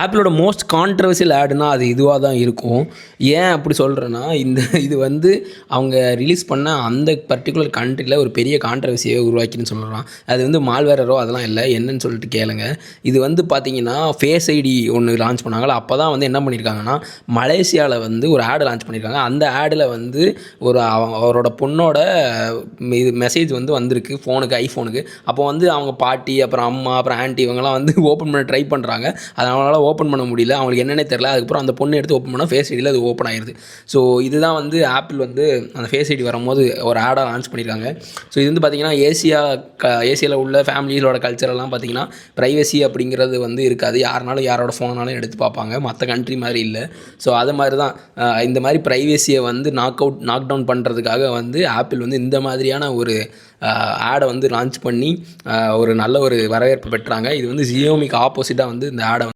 ஆப்பிளோட most controversial ஆடுனா அது இதுவாக தான் இருக்கும். ஏன் அப்படி சொல்கிறேன்னா, இது வந்து அவங்க ரிலீஸ் பண்ண அந்த பர்ட்டிகுலர் கண்ட்ரியில் ஒரு பெரிய கான்ட்ரவர்சியை உருவாக்கின்னு சொல்லலாம். அது வந்து மால்வேரோ அதெல்லாம் இல்லை, என்னன்னு சொல்லிட்டு கேளுங்க. இது வந்து பார்த்தீங்கன்னா, ஃபேஸ் ஐடி ஒன்று லான்ச் பண்ணாங்களா, அப்போ தான் வந்து என்ன பண்ணியிருக்காங்கன்னா, மலேசியாவில் வந்து ஒரு ஆடு லான்ச் பண்ணியிருக்காங்க. அந்த ஆடில் வந்து அவரோட பொண்ணோட இது மெசேஜ் வந்து வந்திருக்கு ஃபோனுக்கு, ஐஃபோனுக்கு. அப்போ வந்து அவங்க பாட்டி, அப்புறம் அம்மா, அப்புறம் ஆன்ட்டி இவங்கெல்லாம் வந்து ஓப்பன் பண்ண ட்ரை பண்ணுறாங்க. அது அவங்களால ஓப்பன் பண்ண முடியல, அவங்களுக்கு என்னன்னே தெரில. அதுக்கப்புறம் அந்த பொண்ணு எடுத்து ஓப்பன் பண்ணால் ஃபேஸ் ஐடியில் அது ஓப்பன் ஆயிடுது. ஸோ இதுதான் வந்து ஆப்பிள் வந்து அந்த ஃபேஸ் ஐடி வரும்போது ஒரு ஆடாக லான்ச் பண்ணியிருக்காங்க. ஸோ இது வந்து பார்த்திங்கன்னா ஏசியாவில் உள்ள ஃபேமிலியோட கல்ச்சரெல்லாம் பார்த்திங்கன்னா ப்ரைவசி அப்படிங்கிறது வந்து இருக்காது. யாருனாலும் யாரோட ஃபோனாலும் எடுத்து பார்ப்பாங்க, மற்ற கண்ட்ரி மாதிரி இல்லை. ஸோ அது மாதிரி தான் இந்த மாதிரி ப்ரைவசியை வந்து நாக் டவுன் பண்ணுறதுக்காக வந்து ஆப்பிள் வந்து இந்த மாதிரியான ஒரு ஆடை வந்து லான்ச் பண்ணி ஒரு நல்ல ஒரு வரவேற்பு பெற்றாங்க. இது வந்து ஜியோமிக்கு ஆப்போசிட்டாக வந்து இந்த ஆடை